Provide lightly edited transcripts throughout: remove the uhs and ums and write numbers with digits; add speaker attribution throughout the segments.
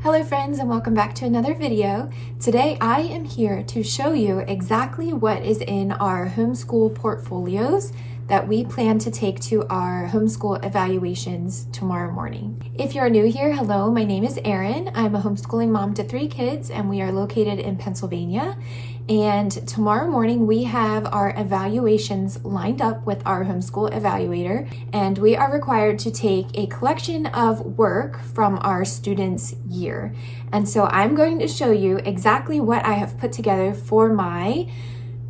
Speaker 1: Hello friends, and welcome back to another video. Today I am here to show you exactly what is in our homeschool portfolios that we plan to take to our homeschool evaluations tomorrow morning. If you're new here, hello, my name is Erin. I'm a homeschooling mom to 3 kids and we are located in Pennsylvania. And tomorrow morning we have our evaluations lined up with our homeschool evaluator, and we are required to take a collection of work from our students' year. And so I'm going to show you exactly what I have put together for my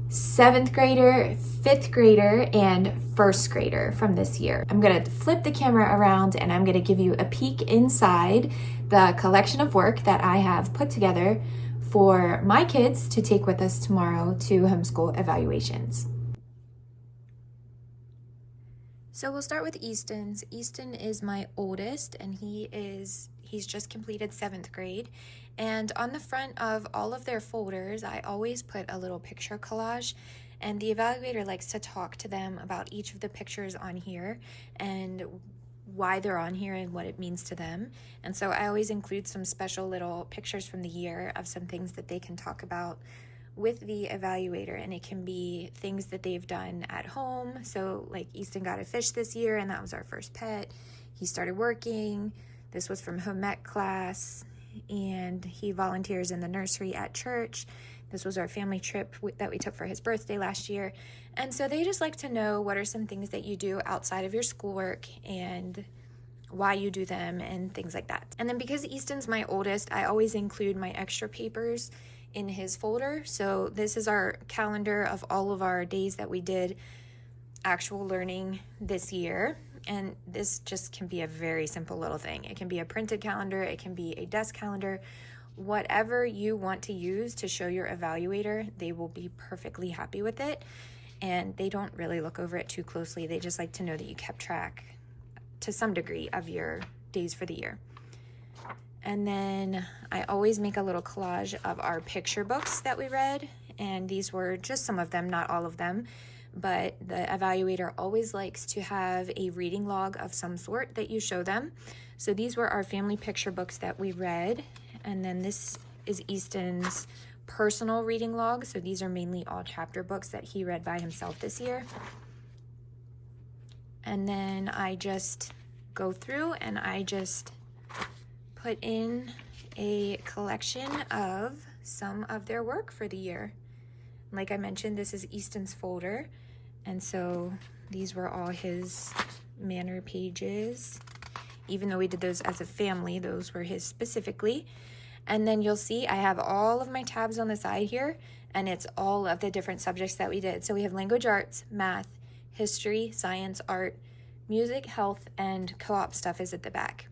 Speaker 1: 7th grader, 5th grader, and 1st grader from this year. I'm going to flip the camera around and I'm going to give you a peek inside the collection of work that I have put together for my kids to take with us tomorrow to homeschool evaluations. So we'll start with Easton's. Easton is my oldest and he's just completed 7th grade. And on the front of all of their folders, I always put a little picture collage, and the evaluator likes to talk to them about each of the pictures on here and why they're on here and what it means to them. And so I always include some special little pictures from the year of some things that they can talk about with the evaluator, and it can be things that they've done at home. So like Easton got a fish this year and that was our first pet. He started working. This was from home ec class, and he volunteers in the nursery at church. This was our family trip that we took for his birthday last year. And so they just like to know what are some things that you do outside of your schoolwork and why you do them and things like that. And then because Easton's my oldest, I always include my extra papers in his folder. So this is our calendar of all of our days that we did actual learning this year. And this just can be a very simple little thing. It can be a printed calendar, it can be a desk calendar, whatever you want to use to show your evaluator, they will be perfectly happy with it. And they don't really look over it too closely. They just like to know that you kept track to some degree of your days for the year. And then I always make a little collage of our picture books that we read. And these were just some of them, not all of them. But the evaluator always likes to have a reading log of some sort that you show them. So these were our family picture books that we read. And then this is Easton's personal reading log. So these are mainly all chapter books that he read by himself this year. And then I just go through and I just put in a collection of some of their work for the year. Like I mentioned, this is Easton's folder. And so these were all his manner pages. Even though we did those as a family, those were his specifically. And then you'll see I have all of my tabs on the side here, and it's all of the different subjects that we did. So we have language arts, math, history, science, art, music, health, and co-op stuff is at the back.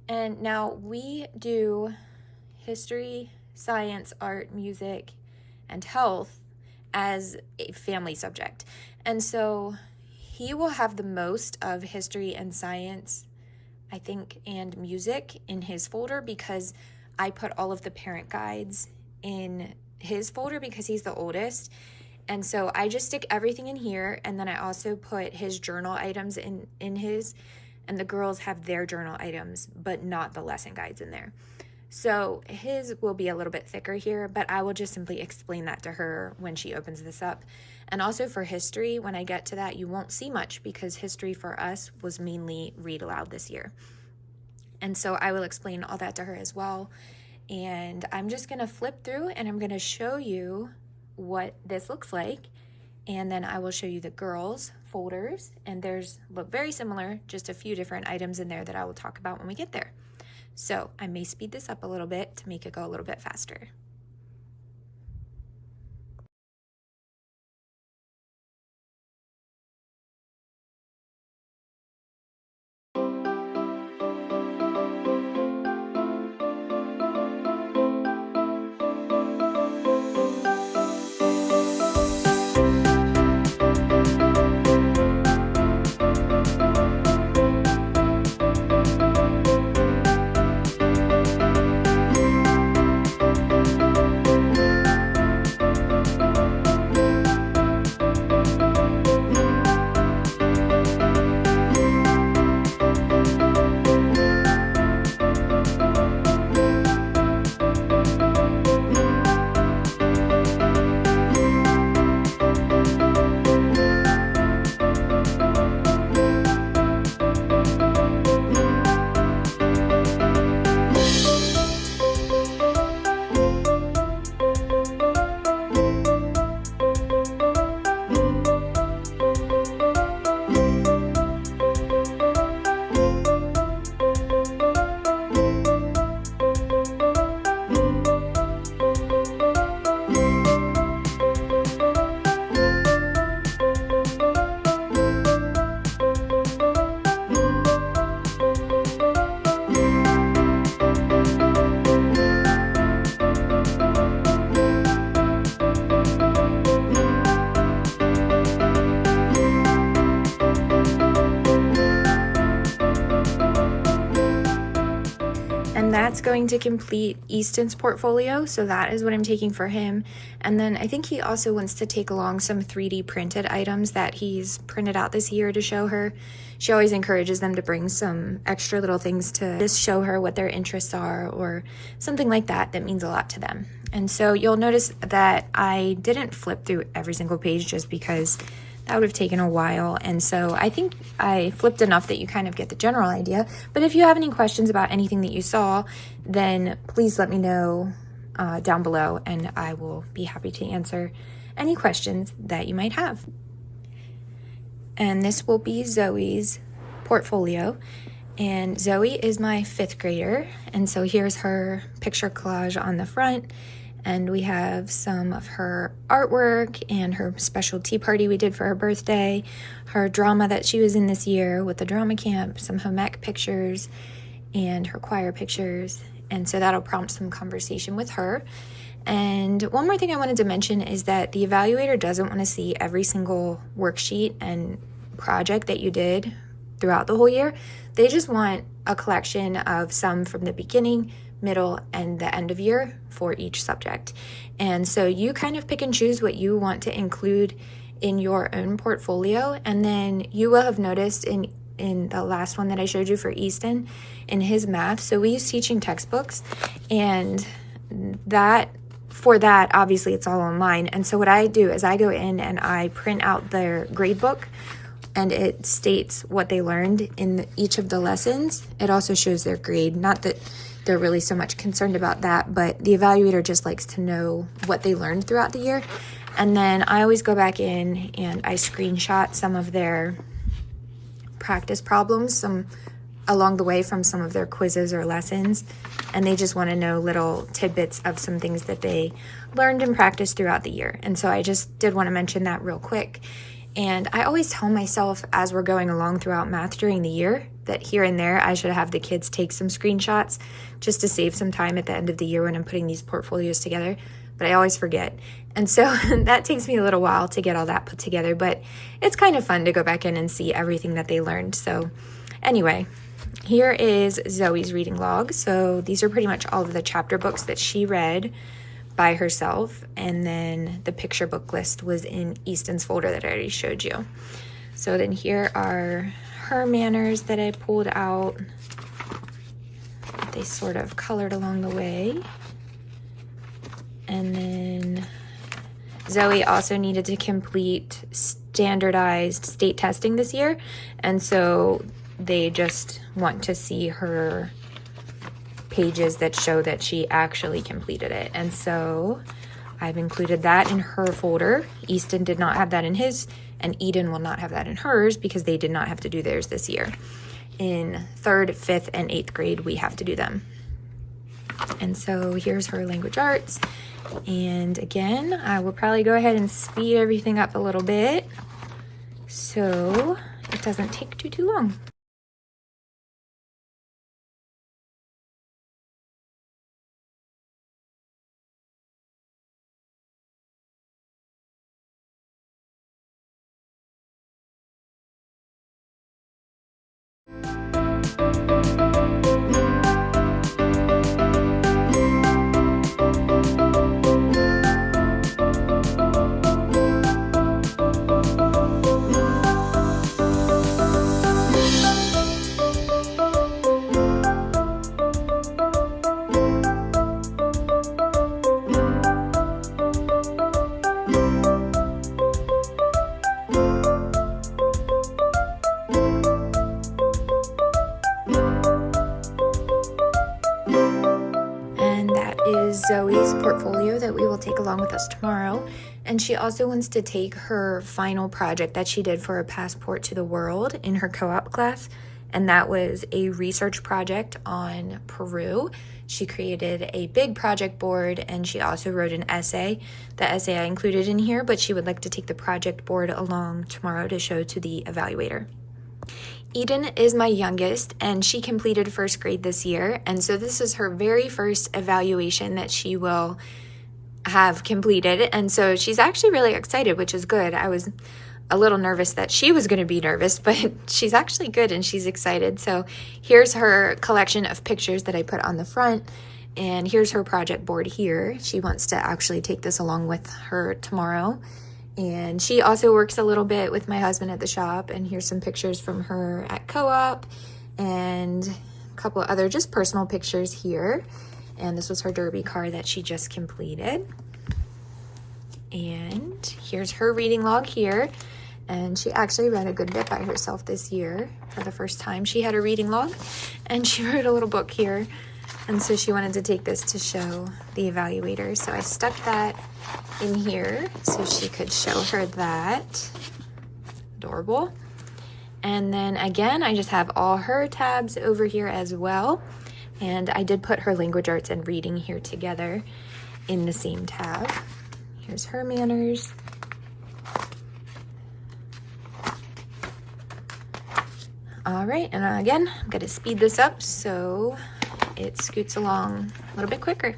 Speaker 1: And now we do history, science, art, music, and health as a family subject. And so he will have the most of history and science, I think, and music in his folder because I put all of the parent guides in his folder because he's the oldest. And so I just stick everything in here, and then I also put his journal items in his, and the girls have their journal items, but not the lesson guides in there. So his will be a little bit thicker here, but I will just simply explain that to her when she opens this up. And also for history, when I get to that, you won't see much because history for us was mainly read aloud this year. And so I will explain all that to her as well. And I'm just gonna flip through and I'm gonna show you what this looks like. And then I will show you the girls' folders, and theirs look very similar, just a few different items in there that I will talk about when we get there. So I may speed this up a little bit to make it go a little bit faster. is going to complete Easton's portfolio, so that is what I'm taking for him. And then I think he also wants to take along some 3D printed items that he's printed out this year to show her. She always encourages them to bring some extra little things to just show her what their interests are or something like that that means a lot to them. And so you'll notice that I didn't flip through every single page just because that would have taken a while. And so I think I flipped enough that you kind of get the general idea. But if you have any questions about anything that you saw, then please let me know down below, and I will be happy to answer any questions that you might have. And this will be Zoe's portfolio. And Zoe is my 5th grader. And so here's her picture collage on the front. And we have some of her artwork and her special tea party we did for her birthday, her drama that she was in this year with the drama camp, some home ec pictures, and her choir pictures. And so that'll prompt some conversation with her. And one more thing I wanted to mention is that the evaluator doesn't want to see every single worksheet and project that you did throughout the whole year. They just want a collection of some from the beginning, middle, and the end of year for each subject. And so you kind of pick and choose what you want to include in your own portfolio. And then you will have noticed in the last one that I showed you for Easton, in his math, so we use teaching textbooks, and for that, obviously it's all online. And so what I do is I go in and I print out their grade book, and it states what they learned in each of the lessons. It also shows their grade. Not that they're really so much concerned about that, but the evaluator just likes to know what they learned throughout the year. And then I always go back in and I screenshot some of their practice problems, some along the way from some of their quizzes or lessons. And they just want to know little tidbits of some things that they learned and practiced throughout the year. And so I just did want to mention that real quick. And I always tell myself as we're going along throughout math during the year that here and there I should have the kids take some screenshots just to save some time at the end of the year when I'm putting these portfolios together, but I always forget. And so that takes me a little while to get all that put together, but it's kind of fun to go back in and see everything that they learned. So anyway, here is Zoe's reading log. So these are pretty much all of the chapter books that she read by herself, and then the picture book list was in Easton's folder that I already showed you. So then here are her manners that I pulled out. They sort of colored along the way. And then Zoe also needed to complete standardized state testing this year, and so they just want to see her pages that show that she actually completed it. And so I've included that in her folder. Easton did not have that in his, and Eden will not have that in hers because they did not have to do theirs this year. In 3rd, 5th, and 8th grade, we have to do them. And so here's her language arts. And again, I will probably go ahead and speed everything up a little bit so it doesn't take too long. Zoe's portfolio that we will take along with us tomorrow. And she also wants to take her final project that she did for a passport to the world in her co-op class. And that was a research project on Peru. She created a big project board, and she also wrote an essay. The essay I included in here, but she would like to take the project board along tomorrow to show to the evaluator. Eden is my youngest, and she completed 1st grade this year, and so this is her very first evaluation that she will have completed, and so she's actually really excited, which is good. I was a little nervous that she was going to be nervous, but she's actually good and she's excited. So here's her collection of pictures that I put on the front, and here's her project board here. She wants to actually take this along with her tomorrow. And she also works a little bit with my husband at the shop, and here's some pictures from her at co-op and a couple of other just personal pictures here. And this was her derby car that she just completed. And here's her reading log here. And she actually read a good bit by herself this year. For the first time she had a reading log, and she wrote a little book here. And so she wanted to take this to show the evaluators. So I stuck that in here so she could show her that. Adorable. And then again, I just have all her tabs over here as well. And I did put her language arts and reading here together in the same tab. Here's her manners. All right, and again, I'm gonna speed this up so it scoots along a little bit quicker.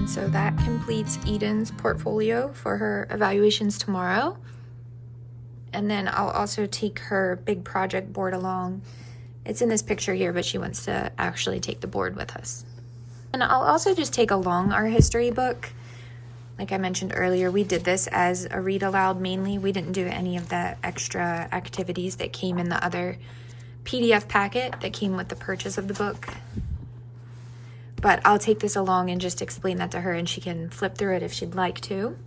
Speaker 1: So that completes Eden's portfolio for her evaluations tomorrow. And then I'll also take her big project board along. It's in this picture here, but she wants to actually take the board with us. And I'll also just take along our history book. Like I mentioned earlier, we did this as a read aloud mainly. We didn't do any of the extra activities that came in the other PDF packet that came with the purchase of the book. But I'll take this along and just explain that to her, and she can flip through it if she'd like to.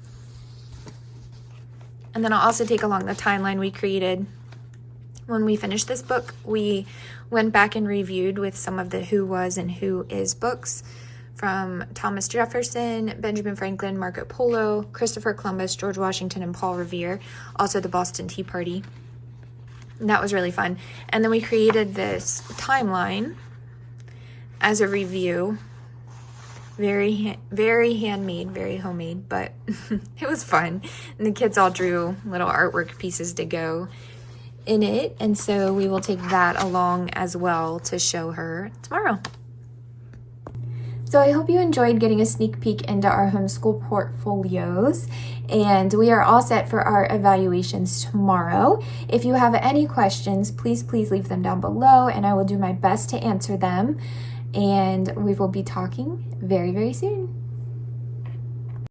Speaker 1: And then I'll also take along the timeline we created. When we finished this book, we went back and reviewed with some of the who was and who is books from Thomas Jefferson, Benjamin Franklin, Marco Polo, Christopher Columbus, George Washington, and Paul Revere, also the Boston Tea Party. And that was really fun. And then we created this timeline as a review. Very handmade, very homemade, but it was fun. And the kids all drew little artwork pieces to go in it. And so we will take that along as well to show her tomorrow. So I hope you enjoyed getting a sneak peek into our homeschool portfolios, and we are all set for our evaluations tomorrow. If you have any questions, please leave them down below, and I will do my best to answer them. And we will be talking very soon.